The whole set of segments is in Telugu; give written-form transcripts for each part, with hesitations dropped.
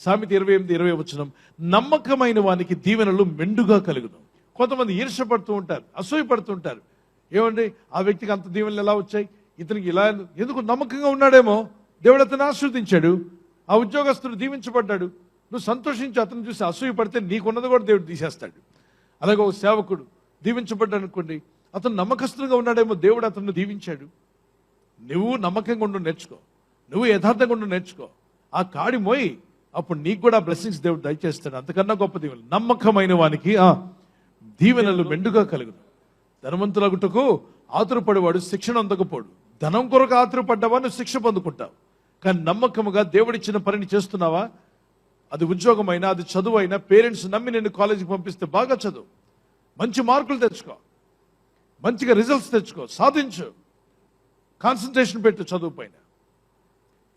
సామెత 28:20 నమ్మకమైన వానికి దీవెనలు మెండుగా కలుగును. కొంతమంది ఈర్ష్యపడుతూ ఉంటారు, అసూయపడుతూ ఉంటారు. ఏమండి ఆ వ్యక్తికి అంత దీవెనలు ఎలా వచ్చాయి, ఇతనికి ఇలా ఎందుకు? నమ్మకంగా ఉన్నాడేమో, దేవుడు అతను ఆశీర్వదించాడు. ఆ ఉద్యోగస్తుడు దీవించబడ్డాడు, నువ్వు సంతోషించి అతను చూసి అసూయ పడితే నీకున్నది కూడా దేవుడు తీసేస్తాడు. అలాగే ఒక సేవకుడు దీవించబడ్డాడు అనుకోండి, అతను నమ్మకస్తులుగా ఉన్నాడేమో, దేవుడు అతను దీవించాడు. నువ్వు నమ్మకంగా ఉండు నేర్చుకో, నువ్వు యథార్థంగా ఉండు నేర్చుకో, ఆ కాడి మోయి, అప్పుడు నీకు కూడా బ్లెస్సింగ్స్ దేవుడు దయచేస్తాడు. అంతకన్నా గొప్ప దీవెనలు. నమ్మకమైన వానికి దీవెనలు మెండుగా కలుగును. ధనవంతులగుటకు ఆతురపడేవాడు శిక్షణ అందకపోడు. ధనం కొరకు ఆతురపడ్డావా, నువ్వు శిక్ష పొందుకుంటావు. కానీ నమ్మకముగా దేవుడిచ్చిన పనిని చేస్తున్నావా? అది ఉద్యోగమైనా, అది చదువు అయినా, పేరెంట్స్ నమ్మి నేను కాలేజీకి పంపిస్తే బాగా చదువు, మంచి మార్కులు తెచ్చుకో, మంచిగా రిజల్ట్స్ తెచ్చుకో, సాధించు. కాన్సన్ట్రేషన్ పెట్టు, చదువు పైన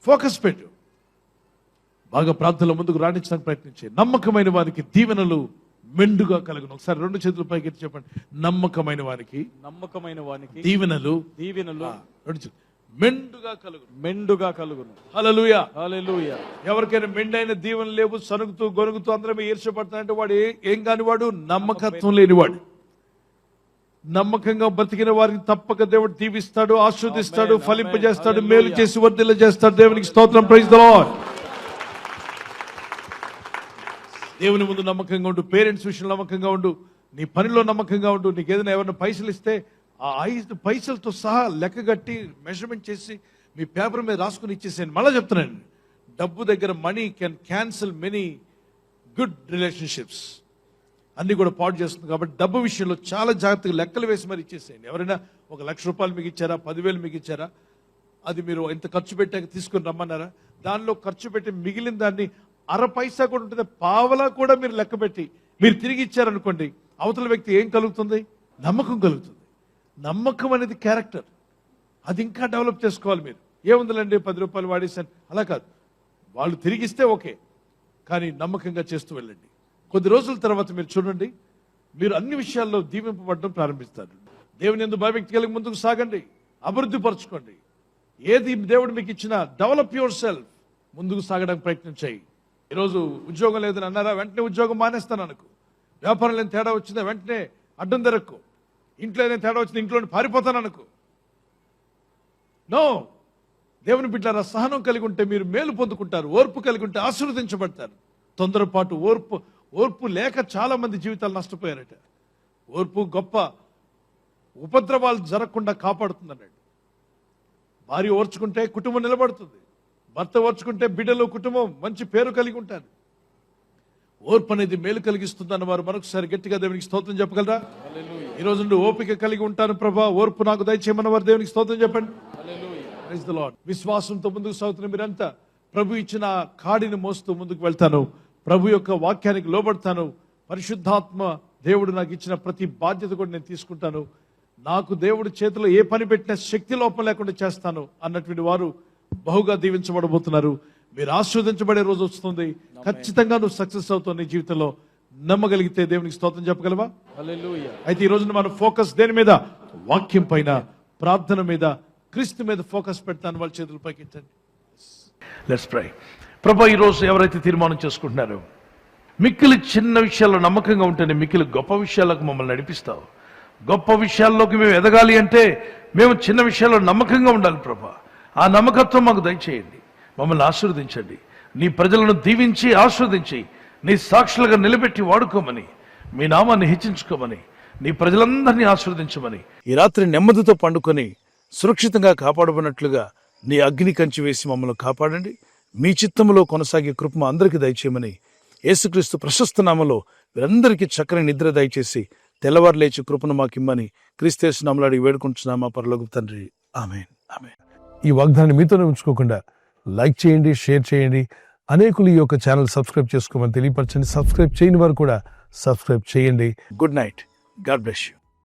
ఫోకస్ పెట్టు, బాగా ప్రార్థనలో ముందుకు రాణించడానికి ప్రయత్నించే. నమ్మకమైన వారికి దీవెనలు మెండుగా కలుగును. ఒకసారి 2 చేతులు పైకి చెప్పండి. నమ్మకమైన వారికి దీవెనలు మెండుగా కలుగును. హల్లెలూయా, హల్లెలూయా. ఎవరికైనా మెండైన దీవెనలు లేవు, సనుగుతూ గొనుగుతూ అందరం ఈర్ష్యపడతానంటే వాడు ఏం కానివాడు, నమ్మకత్వం లేనివాడు. నమ్మకంగా బ్రతికిన వారికి తప్పక దేవుడు దీవిస్తాడు, ఆశీర్వదిస్తాడు, ఫలింపజేస్తాడు, మేలు చేసి వర్ధిల్ల చేస్తాడు. దేవునికి స్తోత్రం. Praise the Lord. దేవుని ముందు నమ్మకంగా ఉండు, పేరెంట్స్ విషయంలో నమ్మకంగా ఉండు, నీ పనిలో నమ్మకంగా ఉండు. నీకు ఏదైనా ఎవరైనా పైసలు ఇస్తే ఆ 5 పైసలతో సహా లెక్క కట్టి మెజర్మెంట్ చేసి మీ పేపర్ మీద రాసుకుని ఇచ్చేసేయండి. మళ్ళీ చెప్తున్నాను, డబ్బు దగ్గర money can cancel many good relationships. అన్ని కూడా పాడు చేస్తుంది. కాబట్టి డబ్బు విషయంలో చాలా జాగ్రత్తగా లెక్కలు వేసి మరి ఇచ్చేసేయండి. ఎవరైనా 1,00,000 రూపాయలు మీకు ఇచ్చారా, 10,000 మీకు ఇచ్చారా, అది మీరు ఇంత ఖర్చు పెట్టాక తీసుకుని రమ్మన్నారా, దానిలో ఖర్చు పెట్టి మిగిలిన దాన్ని 1/2 పైసా కూడా ఉంటుంది, పావలా కూడా మీరు లెక్క పెట్టి మీరు తిరిగి ఇచ్చారనుకోండి, అవతల వ్యక్తి ఏం కలుగుతుంది? నమ్మకం కలుగుతుంది. నమ్మకం అనేది క్యారెక్టర్, అది ఇంకా డెవలప్ చేసుకోవాలి. మీరు ఏముందండి 10 రూపాయలు వాడేసాను, అలా కాదు. వాళ్ళు తిరిగిస్తే ఓకే, కానీ నమ్మకంగా చేస్తూ వెళ్ళండి. కొద్ది రోజుల తర్వాత మీరు చూడండి, మీరు అన్ని విషయాల్లో దీవింపబడడం ప్రారంభిస్తారు. దేవుని యందు భయభక్తి కలిగి ముందుకు సాగండి, అభివృద్ధి పరచుకోండి. ఏది దేవుడు మీకు ఇచ్చినా డెవలప్ యువర్ సెల్ఫ్, ముందుకు సాగడానికి ప్రయత్నం చేయి. ఈరోజు ఉద్యోగం లేదని అన్నారా, వెంటనే ఉద్యోగం మానేస్తాను అనుకో. వ్యాపారం లేని తేడా వచ్చిందా, వెంటనే అడ్డం తెరక్కు. ఇంట్లో ఏదైనా తేడా వచ్చింది, ఇంట్లో పారిపోతాను అనుకో. నో, దేవుని బిడ్డలారా, సహనం కలిగి ఉంటే మీరు మేలు పొందుకుంటారు, ఓర్పు కలిగి ఉంటే ఆశీర్వదించబడతారు. తొందరపాటు, ఓర్పు లేక చాలా మంది జీవితాలు నష్టపోయారట. ఓర్పు గొప్ప ఉపద్రవాలు జరగకుండా కాపాడుతుందన్నాడు. భార్య ఓర్చుకుంటే కుటుంబం నిలబడుతుంది, భర్త ఓర్చుకుంటే బిడ్డలు, కుటుంబం మంచి పేరు కలిగి ఉంటారు. ఓర్పు అనేది మేలు కలిగిస్తుంది అన్నవారు మరొకసారి గట్టిగా దేవునికి స్తోత్రం చెప్పగలరా? ఈ రోజు నుండి ఓపిక కలిగి ఉంటాను ప్రభా, ఓర్పు నాకు దయచేయమన్నవారు దేవునికి స్తోత్రం చెప్పండి. Praise the Lord. విశ్వాసంతో ముందుకు సాగుతున్న మీరంతా, ప్రభు ఇచ్చిన కాడిని మోస్తూ ముందుకు వెళ్తాను, ప్రభు యొక్క వాక్యానికి లోబడతాను, పరిశుద్ధాత్మ దేవుడు నాకు ఇచ్చిన ప్రతి బాధ్యత కూడా నేను తీసుకుంటాను, నాకు దేవుడు చేతిలో ఏ పని పెట్టినా శక్తి లోపం లేకుండా చేస్తాను అన్నటువంటి వారు బహుగా దీవించబడబోతున్నారు. మీరు ఆశీర్వదించబడే రోజు వస్తుంది. ఖచ్చితంగా నువ్వు సక్సెస్ అవుతావు నీ జీవితంలో. నమ్మగలిగితే దేవునికి స్తోత్రం చెప్పగలవా? హల్లెలూయా. అయితే ఈ రోజున మన ఫోకస్ దేని మీద? వాక్యం పైన, ప్రార్థన మీద, క్రీస్తు మీద ఫోకస్ పెడతాను. వాళ్ళ చేతుల పైకి ఎత్తండి. Let's pray. ప్రభా, ఈరోజు ఎవరైతే తీర్మానం చేసుకుంటున్నారో, మిక్కిలి చిన్న విషయాల్లో నమ్మకంగా ఉంటేనే మిక్కిలి గొప్ప విషయాలకు మమ్మల్ని నడిపిస్తావు. గొప్ప విషయాల్లోకి మేము ఎదగాలి అంటే మేము చిన్న విషయాల్లో నమ్మకంగా ఉండాలి ప్రభా. ఆ నమ్మకత్వం మాకు దయచేయండి, మమ్మల్ని ఆశీర్వదించండి. నీ ప్రజలను దీవించి ఆశీర్వదించి నీ సాక్షులుగా నిలబెట్టి వాడుకోమని, మీ నామాన్ని హెచ్చించుకోమని, నీ ప్రజలందరినీ ఆశీర్వదించమని, ఈ రాత్రి నెమ్మదితో పండుకొని సురక్షితంగా కాపాడబడినట్లుగా నీ అగ్ని కంచి వేసి మమ్మల్ని కాపాడండి. మీ చిత్తములో కొనసాగే కృప మా అందరికీ దయచేయమని, యేసుక్రీస్తు ప్రశస్త నామములో వీరందరికీ చక్కని నిద్ర దయచేసి తెల్లవారు లేచి కృపను మాకిమ్మని క్రీస్తు నామములో వేడుకుంటున్నామా పరలోకపు తండ్రి. ఆమేన్, ఆమేన్. ఈ వాగ్దానాన్ని మీతోనే ఉంచుకోకుండా లైక్ చేయండి, షేర్ చేయండి. అనేకులు ఈ యొక్క ఛానల్ సబ్స్క్రైబ్ చేసుకోమని తెలియపరచండి. సబ్స్క్రైబ్ చేయని వారు కూడా సబ్స్క్రైబ్ చేయండి. Good night. God bless you.